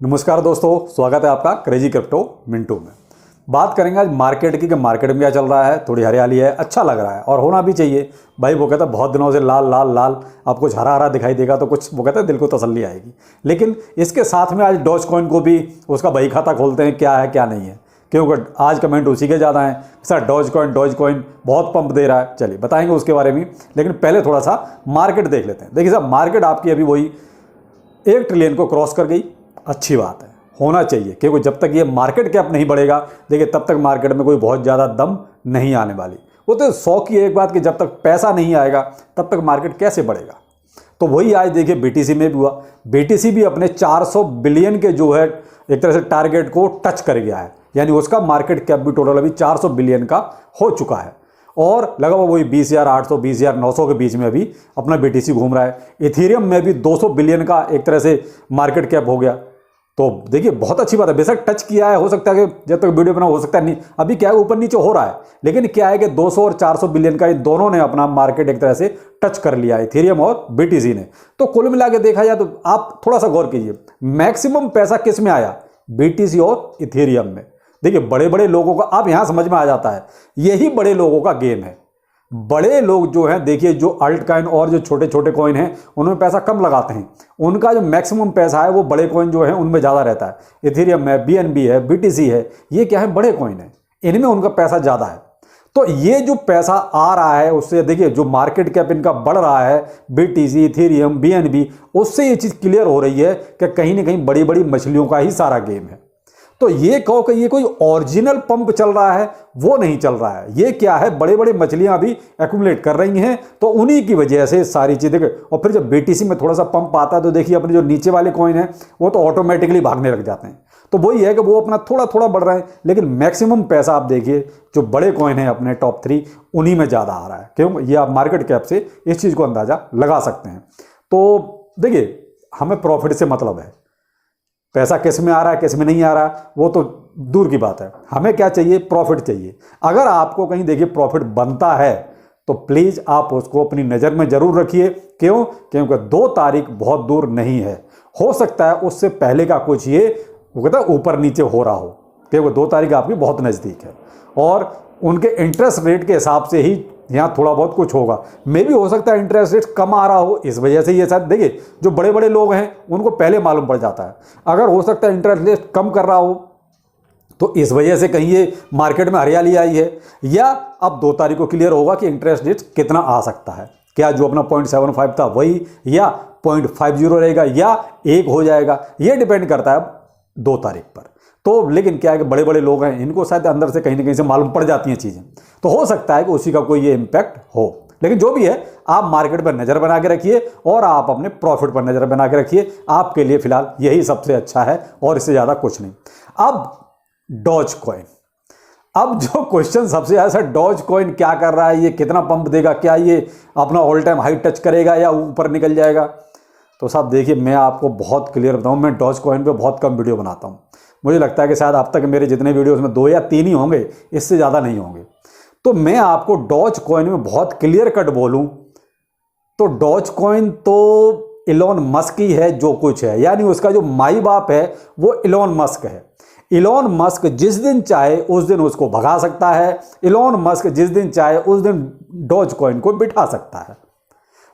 नमस्कार दोस्तों, स्वागत है आपका क्रेजी क्रिप्टो मिंटू में। बात करेंगे आज मार्केट की कि मार्केट में क्या चल रहा है। थोड़ी हरियाली है, अच्छा लग रहा है और होना भी चाहिए भाई। वो कहता है बहुत दिनों से लाल लाल लाल, अब कुछ हरा हरा दिखाई देगा तो कुछ वो कहता है दिल को तसल्ली आएगी। लेकिन इसके साथ में आज डॉज कॉइन को भी उसका बही खाता खोलते हैं, क्या है क्या नहीं है, क्योंकि आज कमेंट उसी के ज़्यादा हैं सर डॉज कॉइन बहुत पंप दे रहा है। चलिए बताएंगे उसके बारे में, लेकिन पहले थोड़ा सा मार्केट देख लेते हैं। देखिए साहब, मार्केट आपकी अभी वही 1 ट्रिलियन को क्रॉस कर गई। अच्छी बात है, होना चाहिए, क्योंकि जब तक ये मार्केट कैप नहीं बढ़ेगा देखिए तब तक मार्केट में कोई बहुत ज़्यादा दम नहीं आने वाली। वो तो 100 की एक बात कि जब तक पैसा नहीं आएगा तब तक मार्केट कैसे बढ़ेगा। तो वही आज देखिए बीटीसी में भी हुआ। बीटीसी भी अपने 400 बिलियन के जो है एक तरह से टारगेट को टच कर गया है, यानी उसका मार्केट कैप भी टोटल अभी 400 बिलियन का हो चुका है और लगा हुआ वही 20,800 20,900 के बीच में अभी अपना बीटीसी घूम रहा है। इथेरियम में भी 200 बिलियन का एक तरह से मार्केट कैप हो गया। तो देखिए बहुत अच्छी बात है, बेशक टच किया है, हो सकता है कि जब तक वीडियो बना हो सकता है नहीं, अभी क्या है ऊपर नीचे हो रहा है, लेकिन क्या है कि 200 और 400 बिलियन का इन दोनों ने अपना मार्केट एक तरह से टच कर लिया है, इथेरियम और बीटीसी ने। तो कुल मिला के देखा जाए तो आप थोड़ा सा गौर कीजिए, मैक्सिमम पैसा किस में आया, बीटीसी और इथेरियम में। देखिए बड़े बड़े लोगों का आप यहां समझ में आ जाता है, यही बड़े लोगों का गेम है। बड़े लोग जो हैं देखिए, जो अल्ट कॉइन और जो छोटे छोटे कॉइन हैं उनमें पैसा कम लगाते हैं, उनका जो मैक्सिमम पैसा है वो बड़े कॉइन जो है उनमें ज़्यादा रहता है। इथेरियम है, बीएनबी है, बीटीसी है, ये क्या है बड़े कॉइन है, इनमें उनका पैसा ज़्यादा है। तो ये जो पैसा आ रहा है उससे देखिए जो मार्केट कैप इनका बढ़ रहा है, बीटीसी, इथेरियम, बीएनबी, उससे ये चीज़ क्लियर हो रही है कि कहीं ना कहीं बड़ी बड़ी मछलियों का ही सारा गेम है। तो ये कहो कि ये कोई ओरिजिनल पंप चल रहा है, वो नहीं चल रहा है। ये क्या है, बड़े बड़े मछलियां अभी एक्यूमुलेट कर रही हैं, तो उन्हीं की वजह से सारी चीज़ें। और फिर जब बीटीसी में थोड़ा सा पंप आता है तो देखिए अपने जो नीचे वाले कॉइन हैं वो तो ऑटोमेटिकली भागने लग जाते हैं। तो वही है कि वो अपना थोड़ा थोड़ा बढ़ रहा है, लेकिन मैक्सिमम पैसा आप देखिए जो बड़े कॉइन हैं अपने टॉप 3 उन्हीं में ज़्यादा आ रहा है। क्यों, ये आप मार्केट कैप से इस चीज़ को अंदाज़ा लगा सकते हैं। तो देखिए हमें प्रॉफिट से मतलब है, पैसा किस में आ रहा है किस में नहीं आ रहा वो तो दूर की बात है, हमें क्या चाहिए, प्रॉफिट चाहिए। अगर आपको कहीं देखिए प्रॉफिट बनता है तो प्लीज़ आप उसको अपनी नज़र में ज़रूर रखिए। क्यों, क्योंकि 2 तारीख बहुत दूर नहीं है, हो सकता है उससे पहले का कुछ ये वो कहता है ऊपर नीचे हो रहा हो, क्योंकि 2 तारीख आपकी बहुत नज़दीक है और उनके इंटरेस्ट रेट के हिसाब से ही यहाँ थोड़ा बहुत कुछ होगा। मे भी हो सकता है इंटरेस्ट रेट कम आ रहा हो, इस वजह से ये शायद देखिए जो बड़े बड़े लोग हैं उनको पहले मालूम पड़ जाता है। अगर हो सकता है इंटरेस्ट रेट कम कर रहा हो तो इस वजह से कहीं ये मार्केट में हरियाली आई है, या अब 2 तारीख को क्लियर होगा कि इंटरेस्ट रेट कितना आ सकता है, क्या जो अपना 0.75 था वही, या 0.50 रहेगा, या 1 हो जाएगा, ये डिपेंड करता है 2 तारीख पर। तो लेकिन क्या है कि बड़े बड़े लोग हैं, इनको शायद अंदर से कहीं ना कहीं से मालूम पड़ जाती हैं चीज़ें, तो हो सकता है कि उसी का कोई ये इम्पैक्ट हो। लेकिन जो भी है आप मार्केट पर नज़र बना के रखिए और आप अपने प्रॉफिट पर नज़र बना के रखिए, आपके लिए फिलहाल यही सबसे अच्छा है और इससे ज़्यादा कुछ नहीं। अब डॉज कॉइन, अब जो क्वेश्चन सबसे ज़्यादा सर डॉज कॉइन क्या कर रहा है, ये कितना पंप देगा, क्या ये अपना ऑल टाइम हाई टच करेगा या ऊपर निकल जाएगा। तो साहब देखिए मैं आपको बहुत क्लियर बताऊं, मैं डॉज कॉइन पे बहुत कम वीडियो बनाता हूं, मुझे लगता है कि शायद अब तक मेरे जितने वीडियोस में 2 या 3 ही होंगे, इससे ज़्यादा नहीं होंगे। तो मैं आपको डॉज कॉइन में बहुत क्लियर कट बोलूं तो डॉज कॉइन तो इलॉन मस्क ही है जो कुछ है, यानी उसका जो माई बाप है वो इलॉन मस्क है। इलॉन मस्क जिस दिन चाहे उस दिन उसको भगा सकता है, इलॉन मस्क जिस दिन चाहे उस दिन डॉज कॉइन को बिठा सकता है।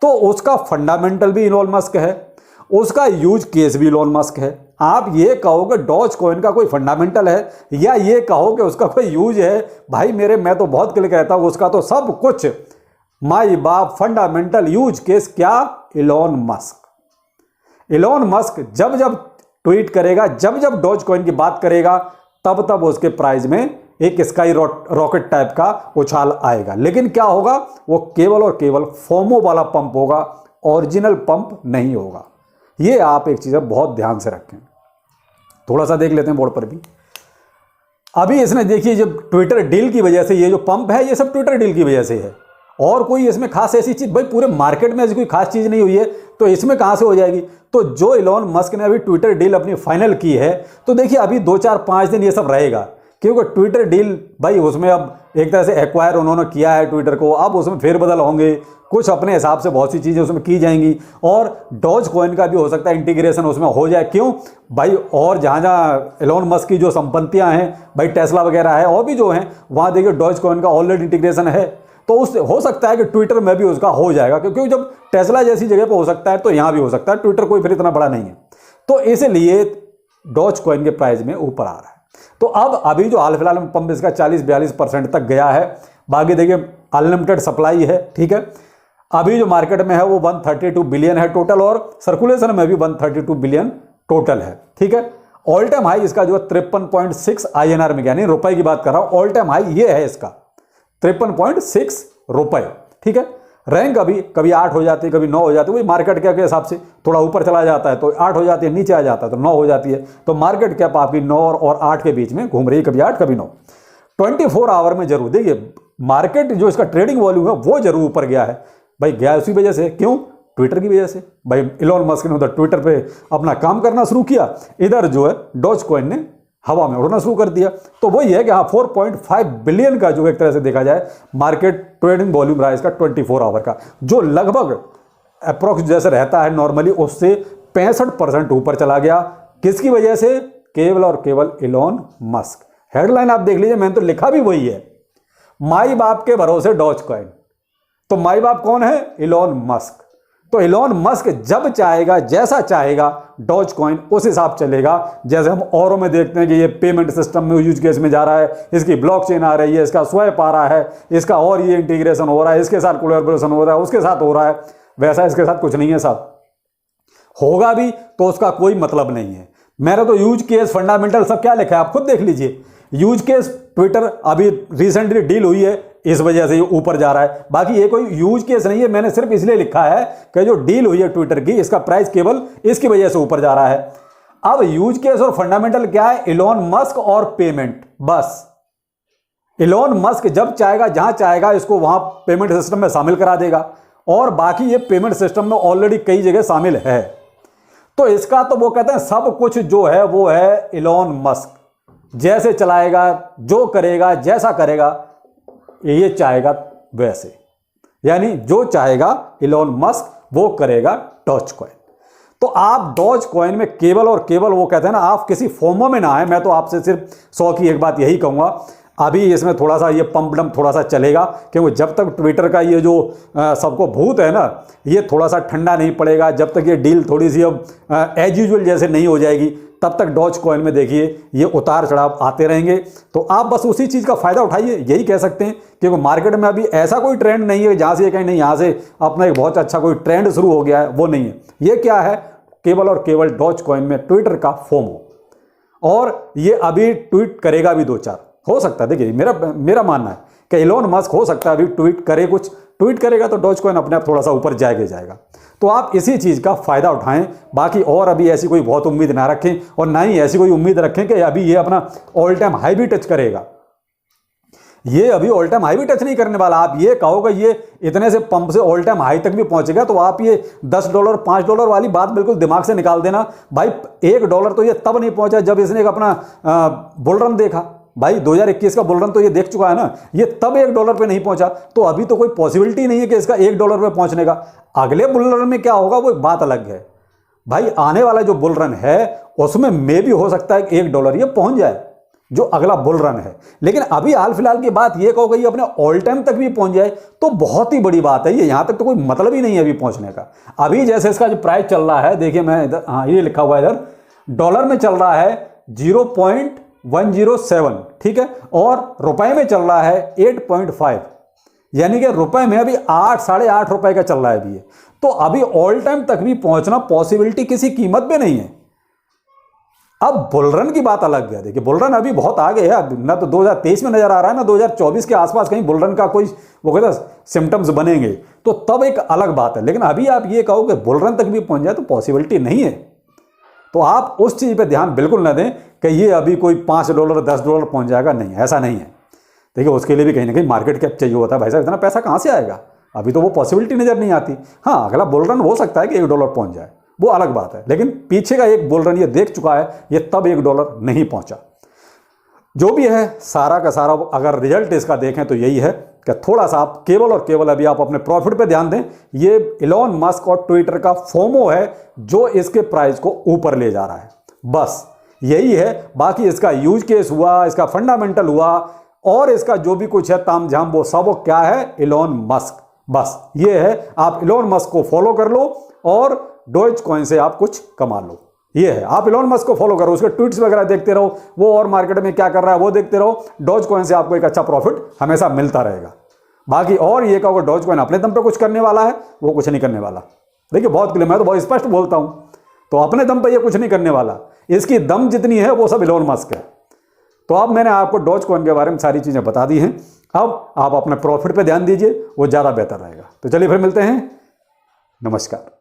तो उसका फंडामेंटल भी इलॉन मस्क है, उसका यूज केस भी इलॉन मस्क है। आप ये कहो कि डॉज कॉइन का कोई फंडामेंटल है या ये कहो कि उसका कोई यूज है, भाई मेरे मैं तो बहुत क्लियर कहता हूं उसका तो सब कुछ माई बाप फंडामेंटल यूज केस क्या, इलॉन मस्क। इलॉन मस्क जब जब ट्वीट करेगा, जब जब डॉज कॉइन की बात करेगा, तब तब उसके प्राइस में एक स्काई रॉकेट टाइप का उछाल आएगा। लेकिन क्या होगा, वो केवल और केवल फोमो वाला पंप होगा, ओरिजिनल पंप नहीं होगा। ये आप एक चीज़ बहुत ध्यान से रखें। थोड़ा सा देख लेते हैं बोर्ड पर भी। अभी इसने देखिए जब ट्विटर डील की वजह से ये जो पंप है ये सब ट्विटर डील की वजह से है, और कोई इसमें खास ऐसी चीज़, भाई पूरे मार्केट में ऐसी कोई खास चीज़ नहीं हुई है तो इसमें कहाँ से हो जाएगी। तो जो इलॉन मस्क ने अभी ट्विटर डील अपनी फाइनल की है, तो देखिए अभी 2 4 5 दिन ये सब रहेगा, क्योंकि ट्विटर डील भाई उसमें अब एक तरह से एक्वायर उन्होंने किया है ट्विटर को, अब उसमें फेरबदल होंगे, कुछ अपने हिसाब से बहुत सी चीज़ें उसमें की जाएंगी, और डॉज कॉइन का भी हो सकता है इंटीग्रेशन उसमें हो जाए। क्यों भाई, और जहाँ जहाँ एलोन मस्क की जो संपत्तियाँ हैं भाई, टेस्ला वगैरह है और भी जो हैं, वहाँ देखिए डॉज कॉइन का ऑलरेडी इंटीग्रेशन है, तो उस हो सकता है कि ट्विटर में भी उसका हो जाएगा, क्योंकि जब टेस्ला जैसी जगह पर हो सकता है तो यहाँ भी हो सकता है, ट्विटर कोई फिर इतना बड़ा नहीं है, तो इसलिए डॉज कॉइन के प्राइस में ऊपर आ रहा है। तो अब अभी जो हाल फिलहाल में पंप इसका 40-42% तक गया है, बाकी देखिए अनलिमिटेड सप्लाई है, ठीक है। अभी जो मार्केट में है वो 132 बिलियन है टोटल, और सर्कुलेशन में भी 132 बिलियन टोटल है, ठीक है। ऑल टाइम हाई इसका जो 53.6 INR में, यानी रुपए की बात कर रहा हूं, ऑल टाइम हाई ये है इसका 53.6 रुपए, ठीक है। रैंक अभी कभी 8 हो जाती है, कभी 9 हो जाती है, वही मार्केट कैप के हिसाब से, थोड़ा ऊपर चला जाता है तो 8 हो जाती है, नीचे आ जाता है तो 9 हो जाती है, तो मार्केट कैप आपकी 9 और 8 के बीच में घूम रही है, कभी 8 कभी 9। 24 आवर में जरूर देखिए मार्केट जो इसका ट्रेडिंग वॉल्यूम है वो जरूर ऊपर गया है भाई, गया उसी वजह से, क्यों, ट्विटर की वजह से भाई। इलोन मस्क ने उधर ट्विटर पे अपना काम करना शुरू किया, इधर जो है डॉज कॉइन ने हवा में उड़ना शुरू कर दिया। तो वही है कि हाँ 4.5 बिलियन का जो एक तरह से देखा जाए मार्केट ट्रेडिंग वॉल्यूम रहा इसका 24 आवर का, जो लगभग अप्रोक्स जैसे रहता है नॉर्मली, उससे 65% ऊपर चला गया। किसकी वजह से, केवल और केवल इलोन मस्क। हेडलाइन आप देख लीजिए, मैंने तो लिखा भी वही है, माई बाप के भरोसे डॉज कॉइन। तो माई बाप कौन है, इलोन मस्क। तो इलोन मस्क जब चाहेगा, जैसा चाहेगा, डॉज कॉइन उस हिसाब चलेगा। जैसे हम औरों में देखते हैं कि ये पेमेंट सिस्टम में यूज केस में जा रहा है, इसकी ब्लॉकचेन आ रही है, इसका स्वैप आ रहा है, इसका और ये इंटीग्रेशन हो रहा है, इसके साथ कोलैबोरेशन हो रहा है, उसके साथ हो रहा है, वैसा इसके साथ कुछ नहीं है साहब। होगा भी तो उसका कोई मतलब नहीं है। मेरा तो यूज केस फंडामेंटल सब क्या लिखा है आप खुद देख लीजिए। यूज केस ट्विटर अभी रिसेंटली डील हुई है, इस वजह से ये ऊपर जा रहा है, बाकी ये कोई यूज केस नहीं है। मैंने सिर्फ इसलिए लिखा है कि जो डील हुई है ट्विटर की, इसका प्राइस केवल इसकी वजह से ऊपर जा रहा है। अब यूज केस और फंडामेंटल क्या है, इलोन मस्क और पेमेंट, बस। इलोन मस्क जब चाहेगा, जहां चाहेगा, इसको वहां पेमेंट सिस्टम में शामिल करा देगा, और बाकी ये पेमेंट सिस्टम में ऑलरेडी कई जगह शामिल है। तो इसका तो वो कहते हैं सब कुछ जो है वो है इलोन मस्क, जैसे चलाएगा, जो करेगा, जैसा करेगा, ये चाहेगा वैसे, यानी जो चाहेगा इलोन मस्क वो करेगा डॉज कॉइन। तो आप डॉज कॉइन में केवल और केवल वो कहते हैं ना, आप किसी फोमो में ना आए। मैं तो आपसे सिर्फ 100 की एक बात यही कहूंगा, अभी इसमें थोड़ा सा ये पंप डंप थोड़ा सा चलेगा, क्योंकि जब तक ट्विटर का ये जो सबको भूत है ना, ये थोड़ा सा ठंडा नहीं पड़ेगा, जब तक ये डील थोड़ी सी अब एज यूजुअल जैसे नहीं हो जाएगी, तब तक डॉज कॉइन में देखिए ये उतार चढ़ाव आते रहेंगे। तो आप बस उसी चीज़ का फायदा उठाइए, यही कह सकते हैं, क्योंकि मार्केट में अभी ऐसा कोई ट्रेंड नहीं है जहाँ से कहीं नहीं, यहाँ से अपना एक बहुत अच्छा कोई ट्रेंड शुरू हो गया है, वो नहीं है। ये क्या है, केवल और केवल डॉज कॉइन में ट्विटर का फोमो, और ये अभी ट्वीट करेगा भी 2-4, हो सकता है। देखिए मेरा मानना है कि इलोन मस्क हो सकता है अभी ट्वीट करे, कुछ ट्वीट करेगा तो डॉज कॉइन अपने आप थोड़ा सा ऊपर जाएगा। तो आप इसी चीज़ का फायदा उठाएं, बाकी और अभी ऐसी कोई बहुत उम्मीद ना रखें, और ना ही ऐसी कोई उम्मीद रखें कि अभी ये अपना ऑल टाइम हाई भी टच करेगा। ये अभी ऑल टाइम हाई भी टच नहीं करने वाला। आप ये कहोगे ये इतने से पंप से ऑल टाइम हाई तक भी पहुंचेगा, तो आप ये $10 $5 वाली बात बिल्कुल दिमाग से निकाल देना। भाई $1 तो ये तब नहीं पहुंचा जब इसने एक अपना बुल रन देखा। भाई 2021 का बुल रन तो ये देख चुका है ना, ये तब $1 पे नहीं पहुंचा, तो अभी तो कोई पॉसिबिलिटी नहीं है कि इसका $1 पे पहुंचने का। अगले बुल रन में क्या होगा वो एक बात अलग है। भाई आने वाला जो बुल रन है उसमें मे भी हो सकता है कि $1 ये पहुंच जाए, जो अगला बुल रन है। लेकिन अभी हाल फिलहाल की बात ये कहो गई अपने ऑल टाइम तक भी पहुंच जाए तो बहुत ही बड़ी बात है। ये यहां तक तो कोई मतलब ही नहीं है अभी पहुंचने का। अभी जैसे इसका जो प्राइस चल रहा है, देखिए मैं इधर, हाँ ये लिखा हुआ है इधर, डॉलर में चल रहा है 0.107, ठीक है, और रुपए में चल रहा है 8.5, यानी कि रुपए में अभी 8 साढ़े 8 रुपए का चल रहा है अभी ये। तो अभी ऑल टाइम तक भी पहुंचना पॉसिबिलिटी किसी कीमत पे नहीं है। अब बुलरन की बात अलग है। देखिए बुलरन अभी बहुत आगे है, अब ना तो 2023 में नजर आ रहा है ना 2024 के आसपास कहीं बुलरन का कोई वो कहता सिम्टम्स बनेंगे, तो तब एक अलग बात है। लेकिन अभी आप ये कहो कि बुलरन तक भी पहुंच जाए तो पॉसिबिलिटी नहीं है। तो आप उस चीज़ पे ध्यान बिल्कुल ना दें कि ये अभी कोई $5 $10 पहुंच जाएगा, नहीं, ऐसा नहीं है। देखिए उसके लिए भी कहीं ना कहीं मार्केट कैप चाहिए होता है। भाई साहब इतना पैसा कहाँ से आएगा, अभी तो वो पॉसिबिलिटी नज़र नहीं आती। हाँ अगला बुल रन हो सकता है कि $1 पहुंच जाए, वो अलग बात है, लेकिन पीछे का एक बुल रन ये देख चुका है, ये तब $1 नहीं पहुंचा। जो भी है सारा का सारा अगर रिजल्ट इसका देखें तो यही है कि थोड़ा सा आप केवल और केवल अभी आप अपने प्रॉफिट पे ध्यान दें। ये इलॉन मस्क और ट्विटर का फोमो है जो इसके प्राइस को ऊपर ले जा रहा है, बस यही है। बाकी इसका यूज केस हुआ, इसका फंडामेंटल हुआ और इसका जो भी कुछ है तामझाम वो सब क्या है, इलॉन मस्क। बस ये है, आप इलॉन मस्क को फॉलो कर लो और डॉज कॉइन से आप कुछ कमा लो। ये है, आप इलॉन मस्क को फॉलो करो, उसके ट्वीट्स वगैरह देखते रहो, वो और मार्केट में क्या कर रहा है वो देखते रहो। डॉज कॉइन से आपको एक अच्छा प्रॉफिट हमेशा मिलता रहेगा। बाकी और ये कहोगे डॉज कॉइन अपने दम पे कुछ करने वाला है, वो कुछ नहीं करने वाला। देखिए बहुत क्लियर, मैं तो बहुत स्पष्ट बोलता हूं, तो अपने दम पे ये कुछ नहीं करने वाला। इसकी दम जितनी है वो सब इलॉन मस्क है। तो अब मैंने आपको डॉज कॉइन के बारे में सारी चीजें बता दी हैं। अब आप अपने प्रॉफिट पे ध्यान दीजिए, वो ज्यादा बेहतर रहेगा। तो चलिए फिर मिलते हैं, नमस्कार।